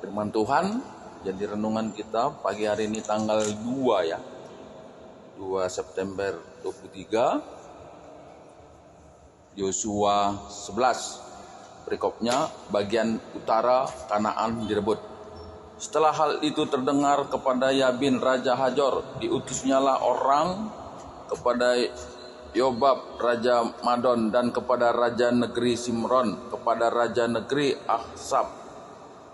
firman Tuhan. Jadi renungan kita pagi hari ini tanggal 2 ya. 2 September 23. Yosua 11. Perikopnya bagian utara Kanaan direbut. Setelah hal itu terdengar kepada Yabin Raja Hajor, diutusnyalah orang kepada Yobab Raja Madon dan kepada Raja Negeri Simron, kepada Raja Negeri Ahsab,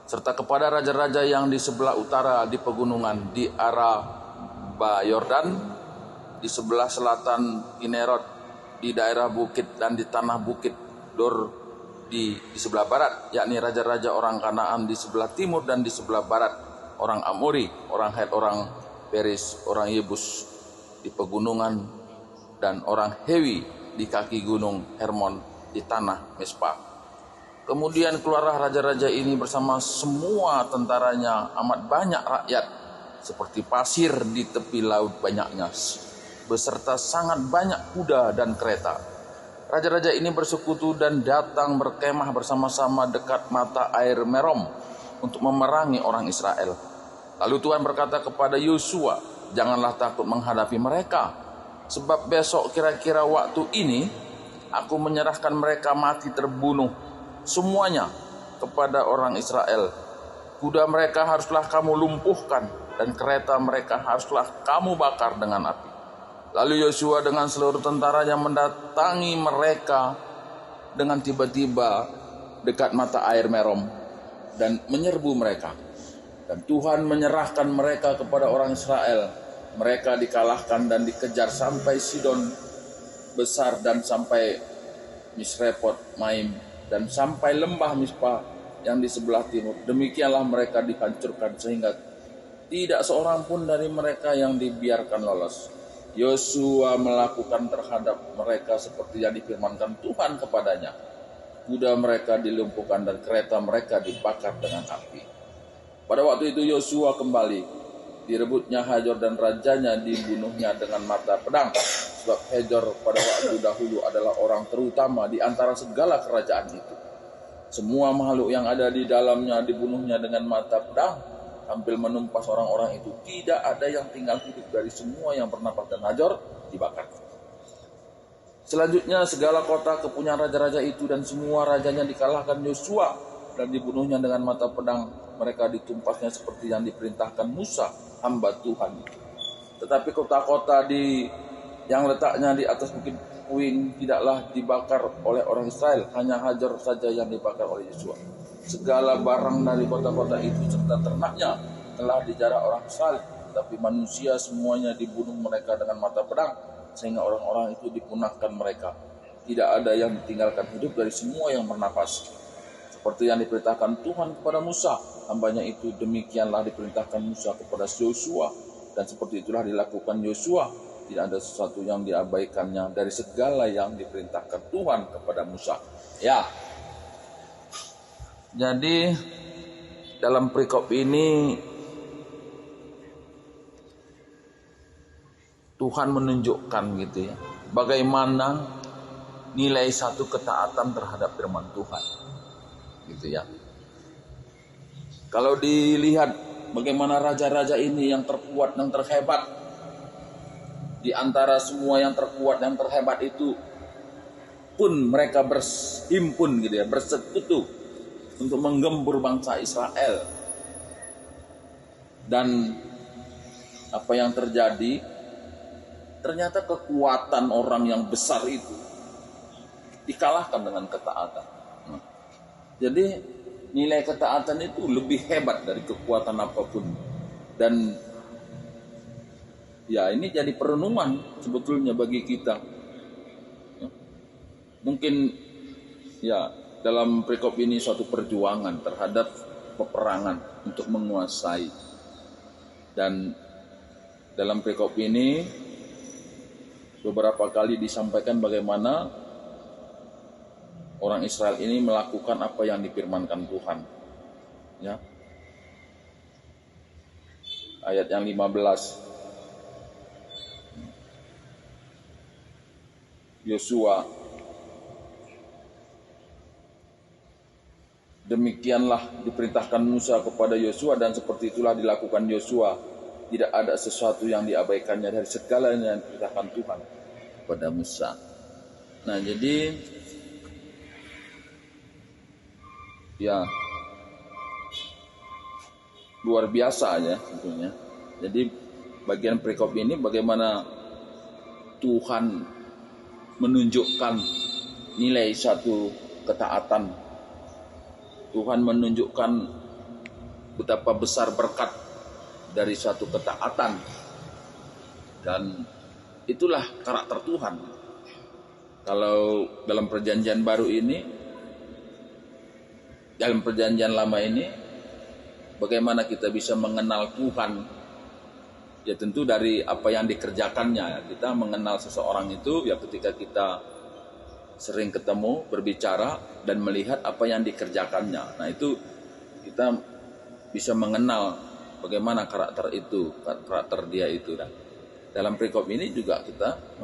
serta kepada raja-raja yang di sebelah utara di pegunungan, di Araba Yordan, di sebelah selatan Kinerot, di daerah bukit dan di tanah bukit Dor di sebelah barat, yakni raja-raja orang Kanaan di sebelah timur dan di sebelah barat, orang Amori, orang Het, orang Peris, orang Yebus di pegunungan, dan orang Hewi di kaki gunung Hermon di tanah Mespa. Kemudian keluarlah raja-raja ini bersama semua tentaranya, amat banyak rakyat, seperti pasir di tepi laut banyaknya, beserta sangat banyak kuda dan kereta. Raja-raja ini bersekutu dan datang berkemah bersama-sama dekat mata air Merom untuk memerangi orang Israel. Lalu Tuhan berkata kepada Yosua, "Janganlah takut menghadapi mereka, sebab besok kira-kira waktu ini aku menyerahkan mereka mati terbunuh semuanya kepada orang Israel. Kuda mereka haruslah kamu lumpuhkan dan kereta mereka haruslah kamu bakar dengan api." Lalu Yosua dengan seluruh tentaranya mendatangi mereka dengan tiba-tiba dekat mata air Merom dan menyerbu mereka. Dan Tuhan menyerahkan mereka kepada orang Israel. Mereka dikalahkan dan dikejar sampai Sidon besar dan sampai Misrepot Maim dan sampai lembah Mispa yang di sebelah timur. Demikianlah mereka dihancurkan sehingga tidak seorang pun dari mereka yang dibiarkan lolos. Yosua melakukan terhadap mereka seperti yang difirmankan Tuhan kepadanya. Kuda mereka dilumpuhkan dan kereta mereka dibakar dengan api. Pada waktu itu Yosua kembali. Direbutnya Hajor dan rajanya, dibunuhnya dengan mata pedang. Sebab Hajor pada waktu dahulu adalah orang terutama di antara segala kerajaan itu. Semua makhluk yang ada di dalamnya dibunuhnya dengan mata pedang, sambil menumpas orang-orang itu. Tidak ada yang tinggal hidup dari semua yang bernapas, dan Hajor dibakar. Selanjutnya segala kota kepunyaan raja-raja itu dan semua rajanya dikalahkan Yosua dan dibunuhnya dengan mata pedang. Mereka ditumpasnya seperti yang diperintahkan Musa, hamba Tuhan itu. Tetapi kota-kota yang letaknya di atas bukit puing tidaklah dibakar oleh orang Israel, hanya Hajar saja yang dibakar oleh Yosua. Segala barang dari kota-kota itu serta ternaknya telah dijarah orang Israel, tetapi manusia semuanya dibunuh mereka dengan mata pedang, sehingga orang-orang itu dipunahkan mereka. Tidak ada yang ditinggalkan hidup dari semua yang bernapas. Seperti yang diperintahkan Tuhan kepada Musa, hambanya itu, demikianlah diperintahkan Musa kepada Yosua, dan seperti itulah dilakukan Yosua. Tidak ada sesuatu yang diabaikannya dari segala yang diperintahkan Tuhan kepada Musa. Ya, jadi dalam perikop ini Tuhan menunjukkan gitu ya, bagaimana nilai satu ketaatan terhadap firman Tuhan. Gitu ya. Kalau dilihat bagaimana raja-raja ini yang terkuat dan terhebat, di antara semua yang terkuat dan terhebat itu pun mereka berhimpun gitu ya, bersekutu untuk menggempur bangsa Israel. Dan apa yang terjadi? Ternyata kekuatan orang yang besar itu dikalahkan dengan ketaatan. Jadi nilai ketaatan itu lebih hebat dari kekuatan apapun. Dan ya, ini jadi perenungan sebetulnya bagi kita. Mungkin ya dalam perikop ini suatu perjuangan terhadap peperangan untuk menguasai. Dan dalam perikop ini beberapa kali disampaikan bagaimana orang Israel ini melakukan apa yang difirmankan Tuhan. Ya. Ayat yang 15. Yosua Demikianlah diperintahkan Musa kepada Yosua, dan seperti itulah dilakukan Yosua. Tidak ada sesuatu yang diabaikannya dari segalanya yang diperintahkan Tuhan kepada Musa. Nah, jadi ya luar biasa ya tentunya. Jadi bagian perikop ini bagaimana Tuhan menunjukkan nilai satu ketaatan. Tuhan menunjukkan betapa besar berkat dari suatu ketaatan, dan itulah karakter Tuhan. Kalau dalam perjanjian baru ini, dalam perjanjian lama ini, bagaimana kita bisa mengenal Tuhan? Ya tentu dari apa yang dikerjakannya. Kita mengenal seseorang itu ya ketika kita sering ketemu, berbicara, dan melihat apa yang dikerjakannya. Nah itu kita bisa mengenal bagaimana karakter itu, karakter dia itu. Dan dalam perikop ini juga kita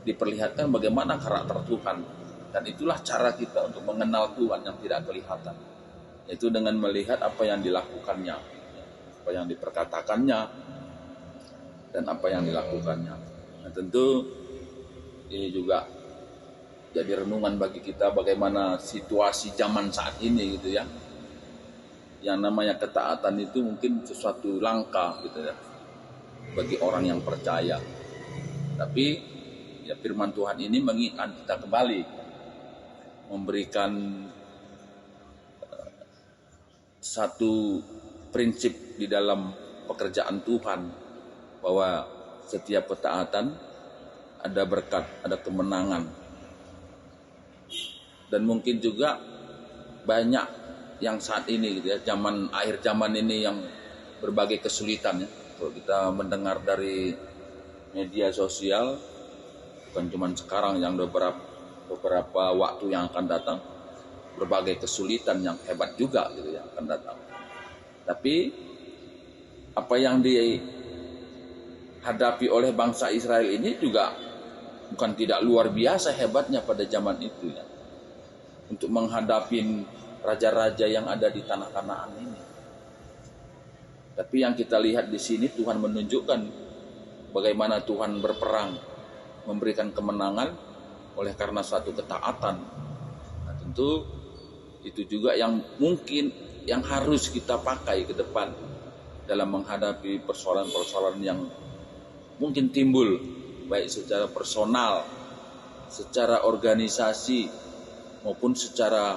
diperlihatkan bagaimana karakter Tuhan. Dan itulah cara kita untuk mengenal Tuhan yang tidak kelihatan. Yaitu dengan melihat apa yang dilakukannya, apa yang diperkatakannya, dan apa yang dilakukannya. Nah tentu ini juga jadi renungan bagi kita bagaimana situasi zaman saat ini gitu ya. Yang namanya ketaatan itu mungkin sesuatu langka gitu ya bagi orang yang percaya. Tapi ya firman Tuhan ini mengingatkan kita kembali, memberikan satu prinsip di dalam pekerjaan Tuhan, bahwa setiap ketaatan ada berkat, ada kemenangan. Dan mungkin juga banyak yang saat ini gitu ya, akhir zaman ini yang berbagai kesulitan ya. Kalau kita mendengar dari media sosial, bukan cuma sekarang, yang beberapa waktu yang akan datang, berbagai kesulitan yang hebat juga gitu ya akan datang. Tapi apa yang dihadapi oleh bangsa Israel ini juga bukan tidak luar biasa hebatnya pada zaman itu ya, untuk menghadapi raja-raja yang ada di tanah Kanaan ini. Tapi yang kita lihat di sini, Tuhan menunjukkan bagaimana Tuhan berperang, memberikan kemenangan oleh karena suatu ketaatan. Nah, tentu itu juga yang mungkin yang harus kita pakai ke depan dalam menghadapi persoalan-persoalan yang mungkin timbul, baik secara personal, secara organisasi, maupun secara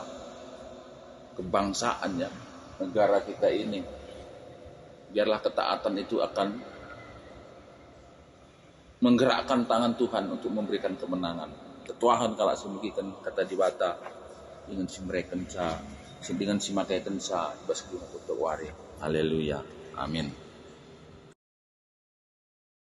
kebangsaan ya, negara kita ini. Biarlah ketaatan itu akan menggerakkan tangan Tuhan untuk memberikan kemenangan. Ketuahan kalau semikian kata dibata dengan si mereka dengan si makai kensa bas guna kutu wari. Haleluya. Amin.